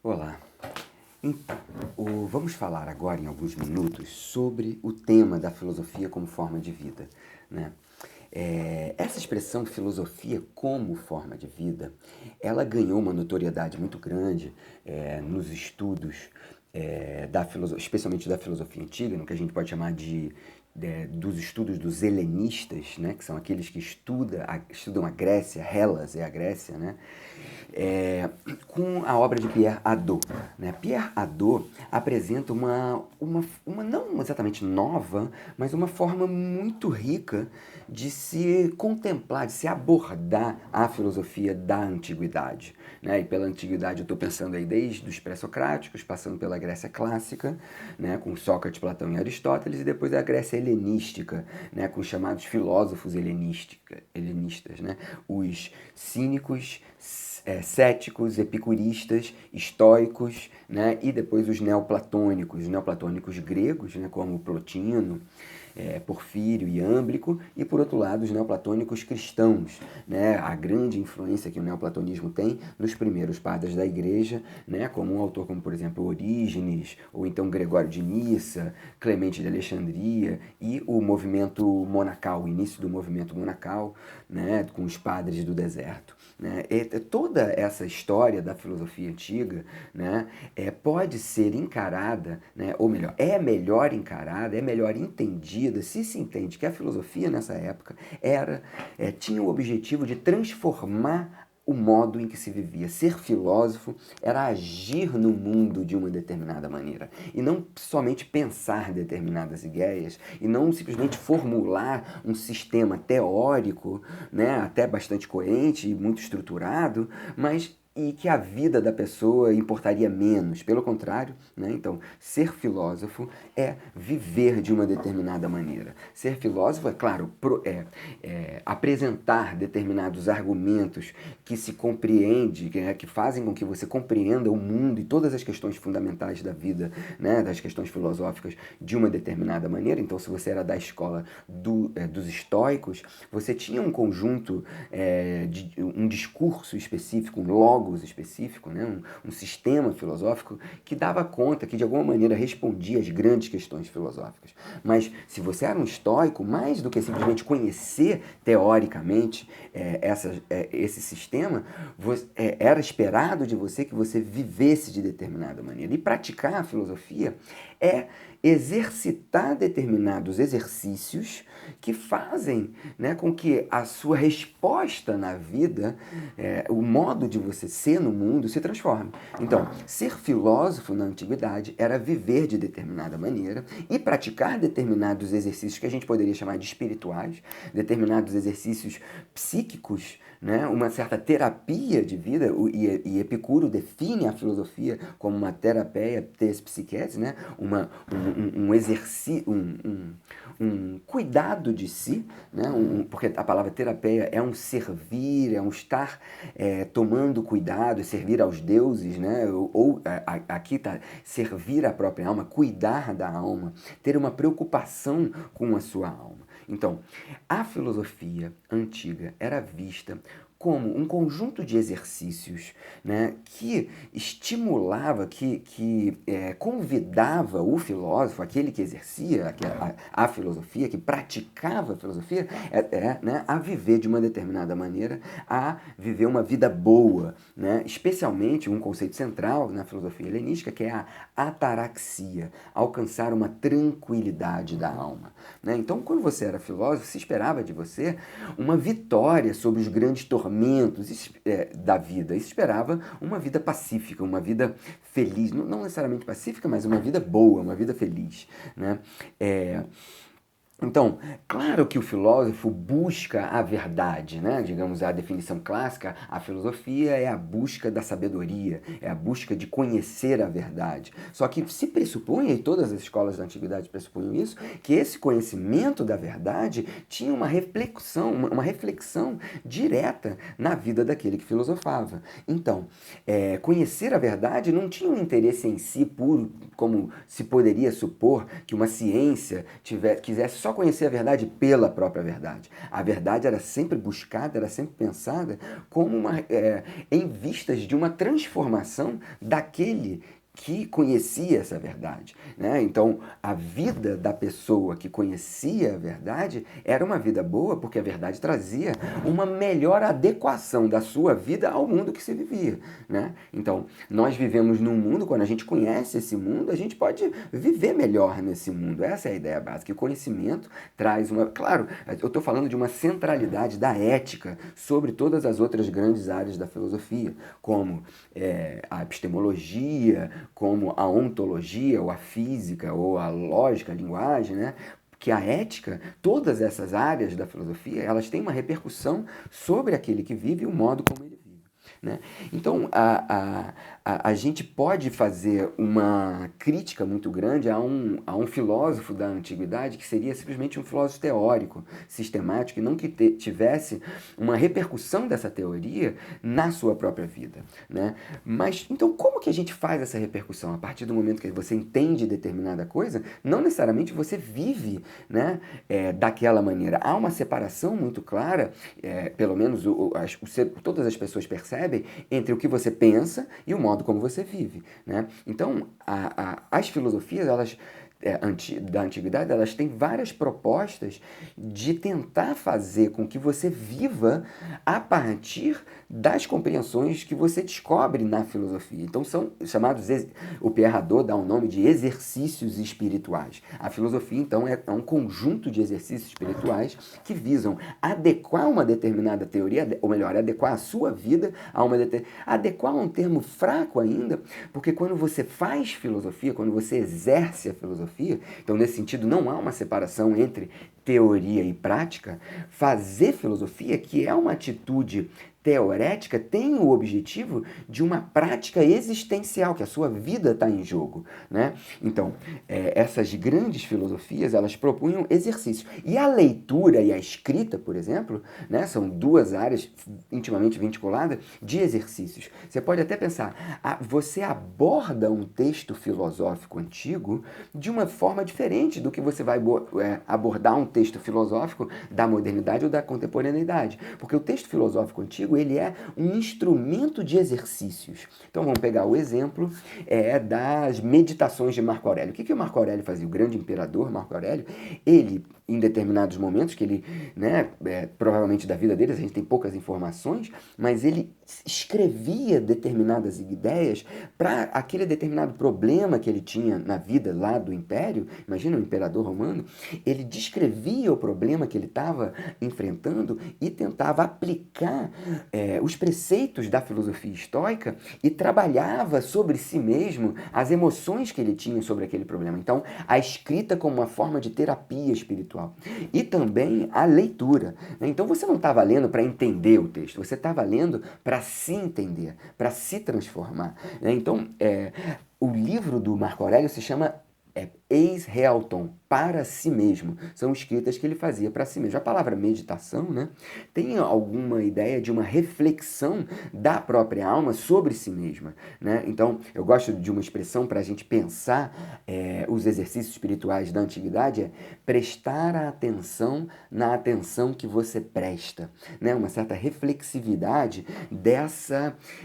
Olá. Em- Vamos falar agora, em alguns minutos, sobre o tema da filosofia como forma de vida, né? Essa expressão filosofia como forma de vida, ela ganhou uma notoriedade muito grande nos estudos especialmente da filosofia antiga, no que a gente pode chamar dos estudos dos helenistas, né, que são aqueles que estudam a Grécia, Hellas é a Grécia, né, com a obra de Pierre Hadot. Né? Pierre Hadot apresenta uma não exatamente nova, mas uma forma muito rica de se contemplar, de se abordar a filosofia da antiguidade. Né? E pela antiguidade eu estou pensando aí desde os pré-socráticos, passando pela Grécia clássica, né? Com Sócrates, Platão e Aristóteles, e depois a Grécia helenística, né? Com os chamados filósofos helenistas, né? Os cínicos, céticos, epicuristas, estoicos, né? E depois os neoplatônicos gregos, né? Como Plotino, Porfírio e Âmblico, e por outro lado os neoplatônicos cristãos, né? A grande influência que o neoplatonismo tem nos primeiros padres da igreja, né? Como um autor como, por exemplo, Orígenes, ou então Gregório de Nissa, Clemente de Alexandria, e o movimento monacal, o início do movimento monacal, né? Com os padres do deserto. Né? Toda essa história da filosofia antiga, né, pode ser encarada, né, ou melhor, é melhor encarada, é melhor entendida, se entende que a filosofia nessa época tinha o objetivo de transformar o modo em que se vivia. Ser filósofo era agir no mundo de uma determinada maneira e não somente pensar determinadas ideias e não simplesmente formular um sistema teórico, né, até bastante coerente e muito estruturado, mas e que a vida da pessoa importaria menos. Pelo contrário, né? Então, ser filósofo é viver de uma determinada maneira. Ser filósofo é, claro, apresentar determinados argumentos que se compreende, que fazem com que você compreenda o mundo e todas as questões fundamentais da vida, né? Das questões filosóficas de uma determinada maneira. Então, se você era da escola dos estoicos, você tinha um conjunto, um discurso específico, um logos específico, né? Um sistema filosófico que dava conta, que de alguma maneira respondia às grandes questões filosóficas. Mas se você era um estoico, mais do que simplesmente conhecer teoricamente esse sistema, era esperado de você que você vivesse de determinada maneira. E praticar a filosofia é exercitar determinados exercícios que fazem, né, com que a sua resposta na vida, o modo de você ser no mundo, se transforme. Então, ser filósofo na antiguidade era viver de determinada maneira e praticar determinados exercícios que a gente poderia chamar de espirituais, determinados exercícios psíquicos, né, uma certa terapia de vida, e Epicuro define a filosofia como uma terapia tes psiquetes, né, um exercício, um cuidado de si, né, porque a palavra terapia é um servir, é um estar tomando cuidado, servir aos deuses, né, aqui está servir a própria alma, cuidar da alma, ter uma preocupação com a sua alma. Então, a filosofia antiga era vista como um conjunto de exercícios, né, que estimulava, que convidava o filósofo, aquele que exercia a filosofia, que praticava a filosofia, né, a viver de uma determinada maneira, a viver uma vida boa, né, especialmente um conceito central na filosofia helenística, que é a ataraxia, alcançar uma tranquilidade da alma. Né? Então, quando você era filósofo, se esperava de você uma vitória sobre os grandes tormentos da vida. E se esperava uma vida pacífica, uma vida feliz, não necessariamente pacífica, mas uma vida boa, uma vida feliz. Né? Então, claro que o filósofo busca a verdade, né? Digamos, a definição clássica, a filosofia é a busca da sabedoria, é a busca de conhecer a verdade. Só que se pressupõe, e todas as escolas da antiguidade pressupunham isso, que esse conhecimento da verdade tinha uma reflexão direta na vida daquele que filosofava. Então, conhecer a verdade não tinha um interesse em si puro, como se poderia supor que uma ciência quisesse só conhecer a verdade pela própria verdade. A verdade era sempre buscada, era sempre pensada como em vistas de uma transformação daquele que conhecia essa verdade, né? Então, a vida da pessoa que conhecia a verdade era uma vida boa, porque a verdade trazia uma melhor adequação da sua vida ao mundo que se vivia, né? Então, nós vivemos num mundo, quando a gente conhece esse mundo, a gente pode viver melhor nesse mundo. Essa é a ideia básica. E o conhecimento traz uma... Claro, eu estou falando de uma centralidade da ética sobre todas as outras grandes áreas da filosofia, como a epistemologia, como a ontologia, ou a física, ou a lógica, a linguagem, né? Que a ética, todas essas áreas da filosofia, elas têm uma repercussão sobre aquele que vive e o modo como ele vive, né? Então, a gente pode fazer uma crítica muito grande a um filósofo da antiguidade que seria simplesmente um filósofo teórico, sistemático, e não que tivesse uma repercussão dessa teoria na sua própria vida, né? Mas, então, como que a gente faz essa repercussão? A partir do momento que você entende determinada coisa, não necessariamente você vive, né, daquela maneira. Há uma separação muito clara, pelo menos todas as pessoas percebem, entre o que você pensa e o modo como você vive, né? Então, as filosofias, da antiguidade, elas têm várias propostas de tentar fazer com que você viva a partir das compreensões que você descobre na filosofia. Então são chamados, o Pierre Hadot dá o nome de exercícios espirituais. A filosofia, então, é um conjunto de exercícios espirituais que visam adequar uma determinada teoria, ou melhor, adequar a sua vida a uma adequar um termo fraco ainda, porque quando você faz filosofia, quando você exerce a filosofia, então nesse sentido não há uma separação entre teoria e prática. Fazer filosofia, que é uma atitude teorética, tem o objetivo de uma prática existencial, que a sua vida está em jogo, né? Então, essas grandes filosofias, elas propunham exercícios. E a leitura e a escrita, por exemplo, né, são duas áreas intimamente vinculadas de exercícios. Você pode até pensar, você aborda um texto filosófico antigo de uma forma diferente do que você vai abordar um texto filosófico da modernidade ou da contemporaneidade. Porque o texto filosófico antigo, ele é um instrumento de exercícios. Então vamos pegar o exemplo das meditações de Marco Aurélio. O que o Marco Aurélio fazia? O grande imperador Marco Aurélio, ele, em determinados momentos, que ele, né, provavelmente da vida dele, a gente tem poucas informações, mas ele escrevia determinadas ideias para aquele determinado problema que ele tinha na vida lá do império. Imagina o imperador romano, ele descrevia o problema que ele estava enfrentando e tentava aplicar os preceitos da filosofia estoica e trabalhava sobre si mesmo as emoções que ele tinha sobre aquele problema. Então, a escrita como uma forma de terapia espiritual. E também a leitura, né? Então, você não estava lendo para entender o texto, você estava lendo para se entender, para se transformar, né? Então, o livro do Marco Aurélio se chama Eis Realton, para si mesmo. São escritas que ele fazia para si mesmo. A palavra meditação, né, tem alguma ideia de uma reflexão da própria alma sobre si mesma, né? Então, eu gosto de uma expressão para a gente pensar os exercícios espirituais da antiguidade, prestar a atenção na atenção que você presta, né? Uma certa reflexividade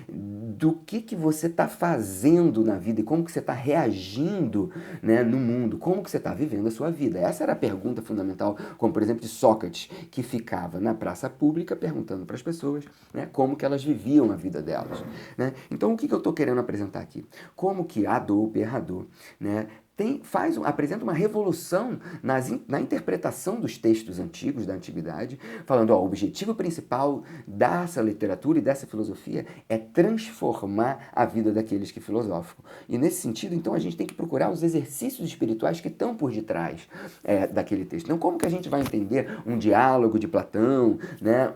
do que você está fazendo na vida e como que você está reagindo, né, no mundo, como que você está vivendo a sua vida. Essa era a pergunta fundamental, como por exemplo de Sócrates, que ficava na praça pública perguntando para as pessoas, né, como que elas viviam a vida delas, né? Então o que eu estou querendo apresentar aqui? Como que Pierre Hadot, né, apresenta uma revolução na interpretação dos textos antigos, da antiguidade, falando, o objetivo principal dessa literatura e dessa filosofia é transformar a vida daqueles que filosofam. E nesse sentido, então, a gente tem que procurar os exercícios espirituais que estão por detrás daquele texto. Então, como que a gente vai entender um diálogo de Platão, né,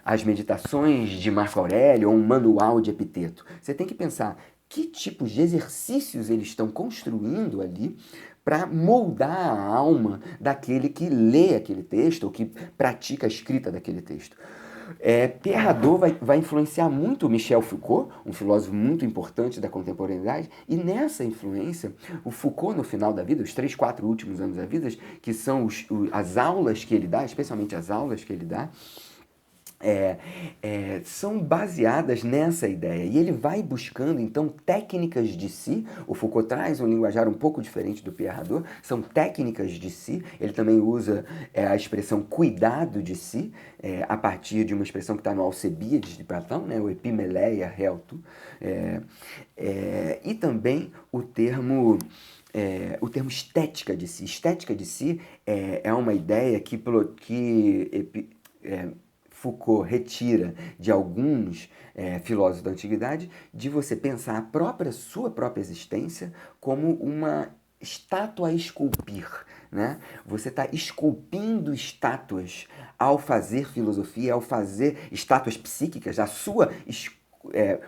as meditações de Marco Aurélio ou um manual de Epiteto? Você tem que pensar que tipos de exercícios eles estão construindo ali para moldar a alma daquele que lê aquele texto ou que pratica a escrita daquele texto. Pierre Hadot vai influenciar muito Michel Foucault, um filósofo muito importante da contemporaneidade, e nessa influência, o Foucault, no final da vida, os 3, 4 últimos anos da vida, que são as aulas que ele dá, especialmente as aulas que ele dá, são baseadas nessa ideia. E ele vai buscando, então, técnicas de si. O Foucault traz um linguajar um pouco diferente do Pierre Hadot, são técnicas de si. Ele também usa a expressão cuidado de si, a partir de uma expressão que está no Alcebíades de Platão, né, o epimeleia heltu, e também o termo estética de si. Estética de si é uma ideia que Foucault retira de alguns filósofos da antiguidade, de você pensar sua própria existência como uma estátua a esculpir, né? Você está esculpindo estátuas ao fazer filosofia, ao fazer estátuas psíquicas,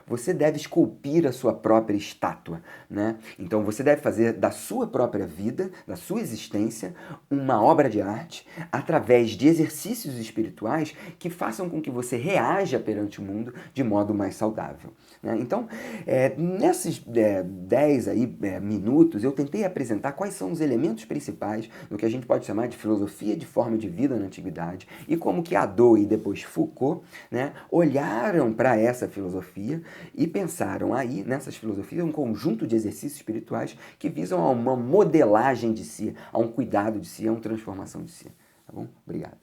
você deve esculpir a sua própria estátua, né? Então você deve fazer da sua própria vida, da sua existência, uma obra de arte através de exercícios espirituais que façam com que você reaja perante o mundo de modo mais saudável, né? Então, nesses 10 minutos, eu tentei apresentar quais são os elementos principais do que a gente pode chamar de filosofia de forma de vida na antiguidade e como que Hadot e depois Foucault, né, olharam para essa filosofia e pensaram aí, nessas filosofias, um conjunto de exercícios espirituais que visam a uma modelagem de si, a um cuidado de si, a uma transformação de si. Tá bom? Obrigado.